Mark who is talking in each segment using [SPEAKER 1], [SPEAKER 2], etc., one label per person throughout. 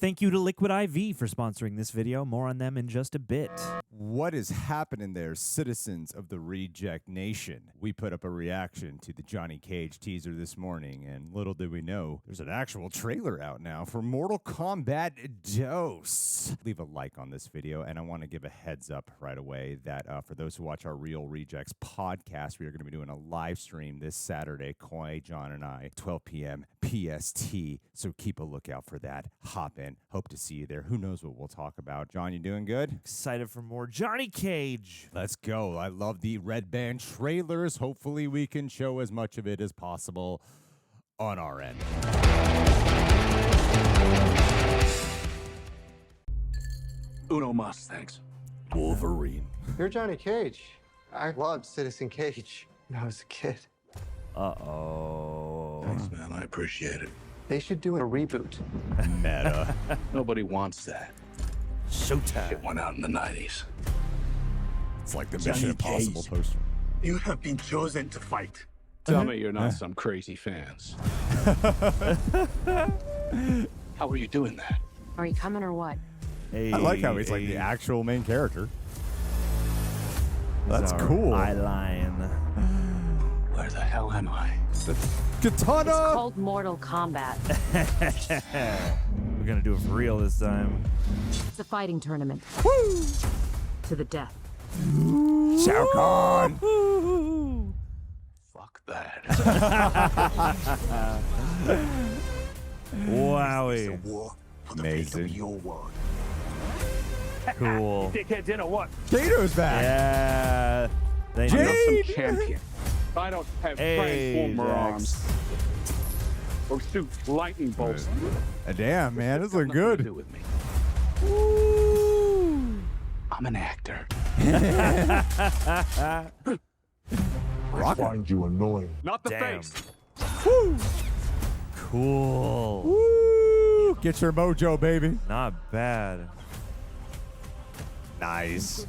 [SPEAKER 1] Thank you to Liquid IV for sponsoring this video. More on them in just a bit.
[SPEAKER 2] What is happening there, citizens of the Reject Nation? We put up a reaction to the Johnny Cage teaser this morning, and little did we know, there's an actual trailer out now for Mortal Kombat II. Leave a like on this video, and I want to give a heads up right away that for those who watch our Real Rejects podcast, we are going to be doing a live stream this Saturday, Koi, John, and I, 12 p.m. PST, so keep a lookout for that. Hop in. Hope to see you there. Who knows what we'll talk about. John, you doing good?
[SPEAKER 1] Excited for more Johnny Cage.
[SPEAKER 2] Let's go. I love the Red Band trailers. Hopefully we can show as much of it as possible on our end.
[SPEAKER 3] Uno mas, thanks.
[SPEAKER 2] Wolverine.
[SPEAKER 4] You're Johnny Cage. I loved Citizen Cage when I was a kid.
[SPEAKER 1] Uh-oh.
[SPEAKER 3] Thanks, man. I appreciate it.
[SPEAKER 4] They should do a reboot.
[SPEAKER 2] Meta.
[SPEAKER 3] Nobody wants that.
[SPEAKER 1] Showtime.
[SPEAKER 3] It went out in the 90s.
[SPEAKER 2] It's like the
[SPEAKER 3] Johnny
[SPEAKER 2] Mission Impossible
[SPEAKER 3] Cage.
[SPEAKER 2] poster.
[SPEAKER 3] You have been chosen to fight. Tell me you're not some crazy fans. How are you doing that?
[SPEAKER 5] Are you coming or what?
[SPEAKER 1] Hey,
[SPEAKER 2] I like how he's like the actual main character. That's cool.
[SPEAKER 1] Eyeline.
[SPEAKER 3] Where the hell am I?
[SPEAKER 2] Katana!
[SPEAKER 5] It's called Mortal Kombat.
[SPEAKER 1] We're gonna do it for real this time.
[SPEAKER 5] It's a fighting tournament.
[SPEAKER 2] Woo!
[SPEAKER 5] To the death.
[SPEAKER 2] Shao Kahn!
[SPEAKER 3] Fuck that.
[SPEAKER 1] Wowie.
[SPEAKER 3] War for the
[SPEAKER 2] Amazing.
[SPEAKER 3] faith of your world.
[SPEAKER 1] Cool.
[SPEAKER 3] Dickhead dinner, what?
[SPEAKER 2] Kato's back!
[SPEAKER 1] Yeah. They
[SPEAKER 2] Jade!
[SPEAKER 1] know.
[SPEAKER 3] Some champion. I don't have
[SPEAKER 1] Hey,
[SPEAKER 3] transformer
[SPEAKER 1] Jax.
[SPEAKER 3] arms. Or shoot lightning bolts.
[SPEAKER 2] Damn, man, this looking
[SPEAKER 3] Nothing to
[SPEAKER 2] good.
[SPEAKER 3] do with me. I'm an actor.
[SPEAKER 2] Rock
[SPEAKER 6] Find you annoying.
[SPEAKER 3] Not the
[SPEAKER 1] Damn.
[SPEAKER 3] face.
[SPEAKER 2] Woo!
[SPEAKER 1] Cool.
[SPEAKER 2] Woo! Get your mojo, baby.
[SPEAKER 1] Not bad.
[SPEAKER 2] Nice.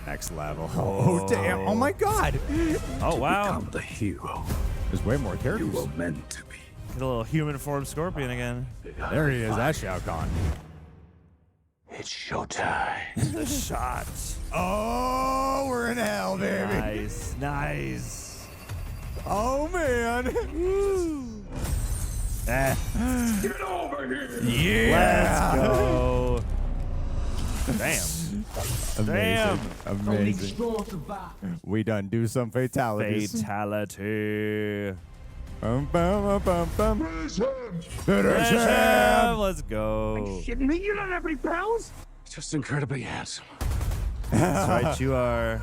[SPEAKER 2] Next level. Oh, damn. Oh, my God.
[SPEAKER 1] Oh, wow.
[SPEAKER 3] Become the hero
[SPEAKER 2] There's way more
[SPEAKER 3] you
[SPEAKER 2] characters.
[SPEAKER 3] were meant to be.
[SPEAKER 1] Get a little human form scorpion again.
[SPEAKER 2] There he is. That's Shao Kahn.
[SPEAKER 3] It's showtime.
[SPEAKER 1] The shot.
[SPEAKER 2] Oh, we're in hell, baby.
[SPEAKER 1] Nice. Nice.
[SPEAKER 2] Oh, man.
[SPEAKER 3] Get over here!
[SPEAKER 2] Yeah.
[SPEAKER 1] Let's go. Damn.
[SPEAKER 2] Amazing.
[SPEAKER 1] Damn.
[SPEAKER 2] Amazing. We done do some fatalities.
[SPEAKER 1] Fatality.
[SPEAKER 2] Bum, bum, bum, bum.
[SPEAKER 6] Finish him!
[SPEAKER 2] Finish him.
[SPEAKER 1] Let's go.
[SPEAKER 3] Shitting me? You don't have any pals? Just incredibly handsome.
[SPEAKER 1] That's right, you are.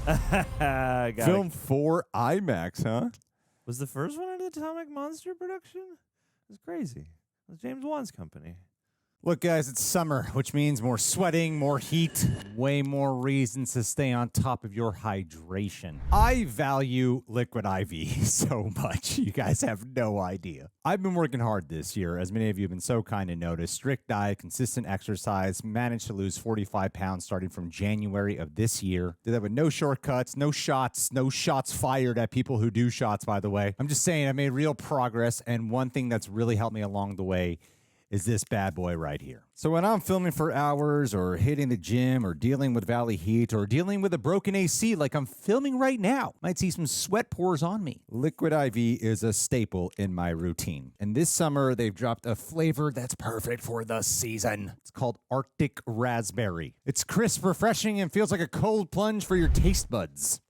[SPEAKER 1] Gotta-
[SPEAKER 2] Film for IMAX, huh?
[SPEAKER 1] Was the first one an Atomic Monster production? It was crazy. It was James Wan's company.
[SPEAKER 2] Look, guys, it's summer, which means more sweating, more heat, way more reasons to stay on top of your hydration. I value Liquid IV so much. You guys have no idea. I've been working hard this year, as many of you have been so kind to notice. Strict diet, consistent exercise, managed to lose 45 pounds starting from January of this year. Did that with no shortcuts, no shots fired at people who do shots, by the way. I'm just saying I made real progress, and one thing that's really helped me along the way is this bad boy right here. So when I'm filming for hours or hitting the gym or dealing with valley heat or dealing with a broken AC like I'm filming right now, might see some sweat pours on me. Liquid IV is a staple in my routine. And this summer, they've dropped a flavor that's perfect for the season. It's called Arctic Raspberry. It's crisp, refreshing, and feels like a cold plunge for your taste buds.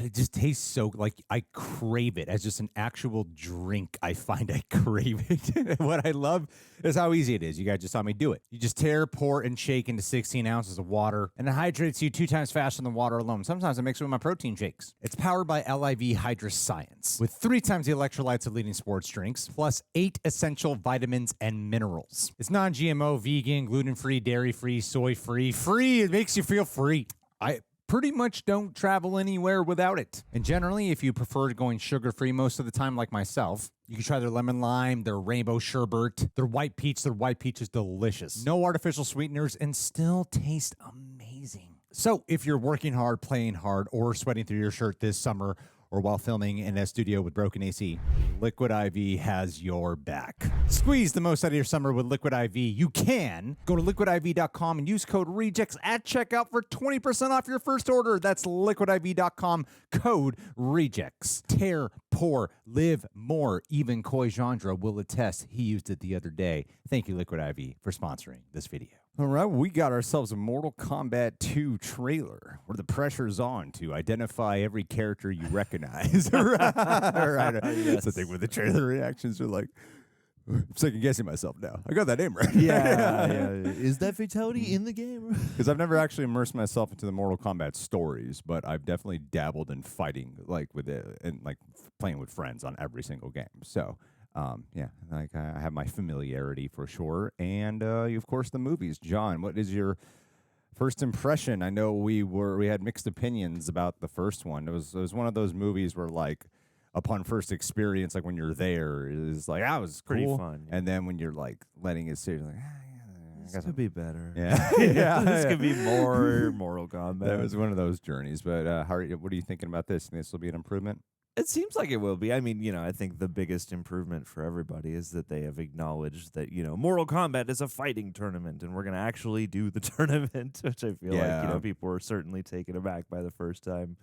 [SPEAKER 2] It just tastes so, like, I crave it as just an actual drink. I find I crave it. What I love is how easy it is. You guys just saw me do it. You just tear, pour, and shake into 16 ounces of water, and it hydrates you 2 times faster than water alone. Sometimes I mix it with my protein shakes. It's powered by LIV Hydra Science, with 3 times the electrolytes of leading sports drinks, plus 8 essential vitamins and minerals. It's non-GMO, vegan, gluten-free, dairy-free, soy-free. Free! It makes you feel free. I pretty much don't travel anywhere without it. And generally, if you prefer going sugar-free most of the time like myself, you can try their lemon lime, their rainbow sherbet, their white peach. Their white peach is delicious. No artificial sweeteners and still taste amazing. So if you're working hard, playing hard, or sweating through your shirt this summer, or while filming in a studio with broken AC, Liquid IV has your back. Squeeze the most out of your summer with Liquid IV. You can go to liquidiv.com and use code REJECTS at checkout for 20% off your first order. That's liquidiv.com, code REJECTS. Tear, pour, live more. Even Koi Genre will attest. He used it the other day. Thank you, Liquid IV, for sponsoring this video. All right, we got ourselves a Mortal Kombat II trailer where the pressure's on to identify every character you recognize. right. That's the thing with the trailer reactions are like, I'm second guessing myself now. I got that name right.
[SPEAKER 1] Yeah. Is that fatality in the game?
[SPEAKER 2] Because I've never actually immersed myself into the Mortal Kombat stories, but I've definitely dabbled in fighting, like with it, and like playing with friends on every single game. So. Yeah, like I have my familiarity for sure, and of course the movies. John, what is your first impression? I know we had mixed opinions about the first one. It was one of those movies where like upon first experience, like when you're there, it's like it was
[SPEAKER 1] Pretty
[SPEAKER 2] cool.
[SPEAKER 1] fun, yeah.
[SPEAKER 2] And then when you're like letting it sit, you're like
[SPEAKER 1] This could be better.
[SPEAKER 2] Yeah,
[SPEAKER 1] This could be more Mortal Kombat.
[SPEAKER 2] That was one of those journeys. But what are you thinking about this? Think this will be an improvement?
[SPEAKER 1] It seems like it will be. I mean, I think the biggest improvement for everybody is that they have acknowledged that, Mortal Kombat is a fighting tournament and we're going to actually do the tournament, which I feel like, people were certainly taken aback by the first time.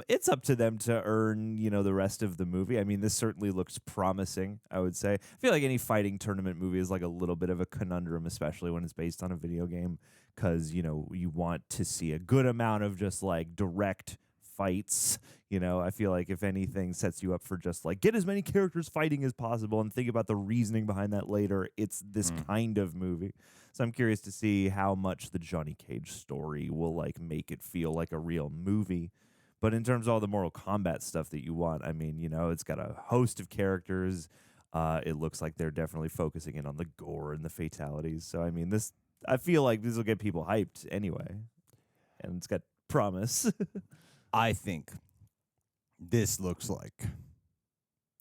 [SPEAKER 1] It's up to them to earn, the rest of the movie. I mean, this certainly looks promising, I would say. I feel like any fighting tournament movie is like a little bit of a conundrum, especially when it's based on a video game, because, you want to see a good amount of just like direct fights. I feel like if anything sets you up for just like get as many characters fighting as possible and think about the reasoning behind that later, it's this kind of movie. So I'm curious to see how much the Johnny Cage story will like make it feel like a real movie. But in terms of all the Mortal Kombat stuff that you want, I mean, it's got a host of characters. It looks like they're definitely focusing in on the gore and the fatalities. So I mean, I feel like this will get people hyped anyway. And it's got promise.
[SPEAKER 2] I think this looks like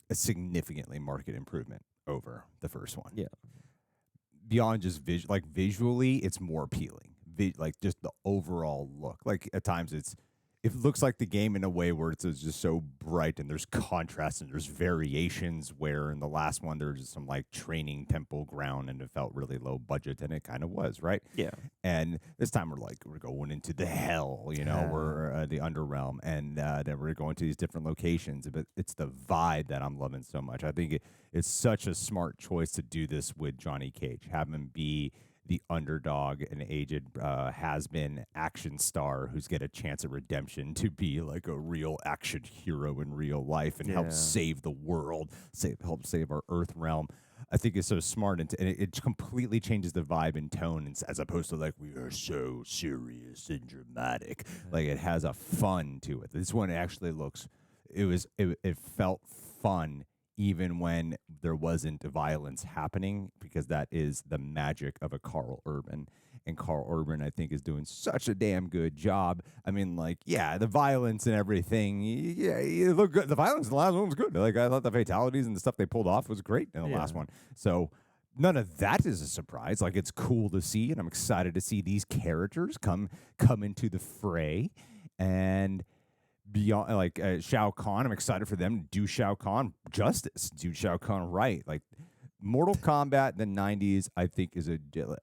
[SPEAKER 2] a significantly market improvement over the first one.
[SPEAKER 1] Yeah.
[SPEAKER 2] Beyond just visually, it's more appealing. Like just the overall look. Like at times it looks like the game in a way where it's just so bright and there's contrast and there's variations, where in the last one there's just some like training temple ground and it felt really low budget, and it kind of was, right?
[SPEAKER 1] Yeah.
[SPEAKER 2] And this time we're going into the hell, we're the Underrealm, and then we're going to these different locations. But it's the vibe that I'm loving so much. I think it's such a smart choice to do this with Johnny Cage, have him be the underdog, an aged has-been action star who's get a chance at redemption to be like a real action hero in real life and help save the world, help save our Earthrealm. I think it's so smart, and it completely changes the vibe and tone, as opposed to like we are so serious and dramatic. Like it has a fun to it. This one actually looks. It felt fun. Even when there wasn't violence happening, because that is the magic of a Karl Urban. And Karl Urban, I think, is doing such a damn good job. I mean, like, yeah, the violence and everything, it looked good. The violence in the last one was good. Like, I thought the fatalities and the stuff they pulled off was great in the last one. So none of that is a surprise. Like, it's cool to see, and I'm excited to see these characters come into the fray. And beyond, like Shao Kahn, I'm excited for them to do Shao Kahn justice, do Shao Kahn right. Like Mortal Kombat in the 90s, I think is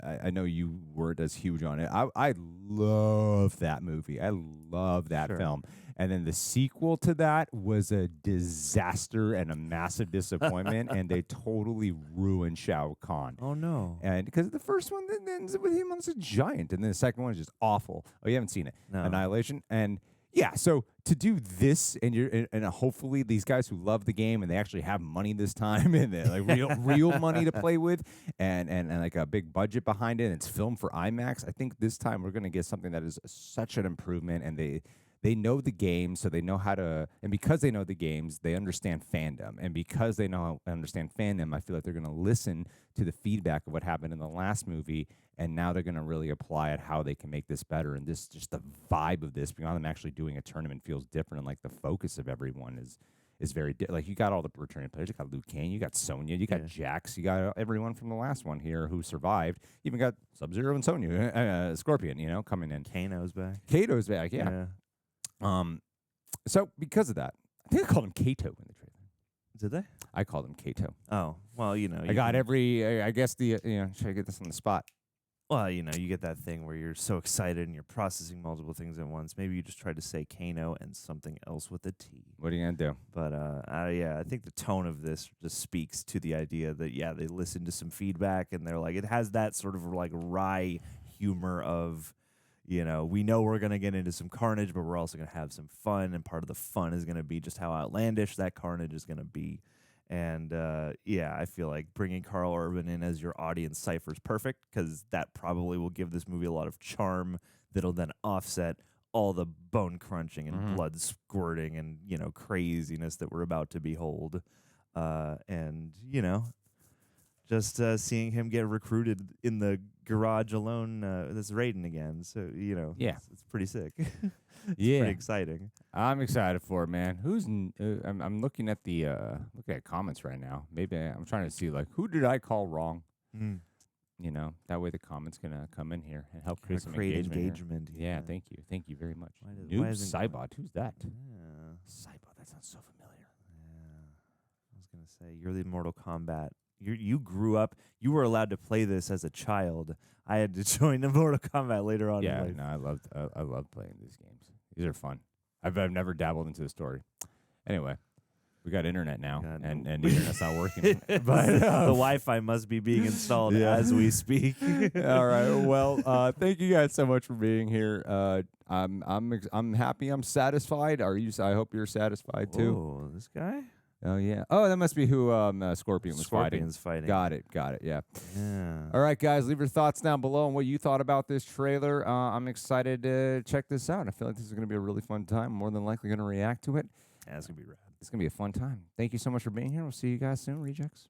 [SPEAKER 2] I know you weren't as huge on it. I love that movie. I love that film. And then the sequel to that was a disaster and a massive disappointment, and they totally ruined Shao Kahn.
[SPEAKER 1] Oh, no.
[SPEAKER 2] And because the first one ends with him as a giant, and then the second one is just awful. Oh, you haven't seen it?
[SPEAKER 1] No.
[SPEAKER 2] Annihilation. And yeah, so to do this, and hopefully these guys who love the game and they actually have money this time, and they're like real money to play with, and like a big budget behind it, and it's filmed for IMAX. I think this time we're gonna get something that is such an improvement, and they know the game, so they know how to, and because they know the games, they understand fandom, and because they understand fandom, I feel like they're gonna listen to the feedback of what happened in the last movie. And now they're going to really apply it, how they can make this better. And this, just the vibe of this, beyond them actually doing a tournament, feels different. And like the focus of everyone is very like you got all the returning players. You got Liu Kang, you got Sonya, you got Jax, you got everyone from the last one here who survived. You even got Sub-Zero and Sonya, Scorpion, coming in. Kano's back. Yeah. So because of that, I think I called him Kato in the trailer.
[SPEAKER 1] Did they?
[SPEAKER 2] I called him Kato.
[SPEAKER 1] Oh, well, you know.
[SPEAKER 2] I got every. I guess the. Should I get this on the spot?
[SPEAKER 1] Well, you know, you get that thing where you're so excited and you're processing multiple things at once. Maybe you just tried to say Kano and something else with a T.
[SPEAKER 2] What are you gonna do?
[SPEAKER 1] But yeah, I think the tone of this just speaks to the idea that they listened to some feedback and they're like, it has that sort of like wry humor of, we know we're gonna get into some carnage, but we're also gonna have some fun, and part of the fun is gonna be just how outlandish that carnage is gonna be. And I feel like bringing Karl Urban in as your audience cipher is perfect, because that probably will give this movie a lot of charm that'll then offset all the bone crunching and blood squirting and craziness that we're about to behold. Just seeing him get recruited in the garage alone, that's Raiden again. So it's pretty sick. It's pretty exciting.
[SPEAKER 2] I'm excited for it, man. I'm looking at the comments right now. Maybe I'm trying to see like who did I call wrong. That way the comments can come in here and help create some engagement. Yeah, thank you very much. Noob Cybot, who's that?
[SPEAKER 1] Yeah.
[SPEAKER 2] Cybot, that sounds so familiar.
[SPEAKER 1] Yeah, I was gonna say you're the Mortal Kombat. You grew up. You were allowed to play this as a child. I had to join the Mortal Kombat later on.
[SPEAKER 2] Yeah,
[SPEAKER 1] in life.
[SPEAKER 2] no, I love playing these games. These are fun. I've never dabbled into the story. Anyway, we got internet now, and the internet's not working. But
[SPEAKER 1] the Wi-Fi must be being installed as we speak.
[SPEAKER 2] All right. Well, thank you guys so much for being here. I'm happy. I'm satisfied. Are you? I hope you're satisfied too.
[SPEAKER 1] Oh, this guy.
[SPEAKER 2] Oh yeah. Oh, that must be who Scorpion was
[SPEAKER 1] Scorpion's fighting.
[SPEAKER 2] Got it. Yeah.
[SPEAKER 1] Yeah.
[SPEAKER 2] All right, guys. Leave your thoughts down below on what you thought about this trailer. I'm excited to check this out. I feel like this is going to be a really fun time. More than likely going to react to it.
[SPEAKER 1] Yeah, it's gonna be rad.
[SPEAKER 2] It's going to be a fun time. Thank you so much for being here. We'll see you guys soon, Rejects.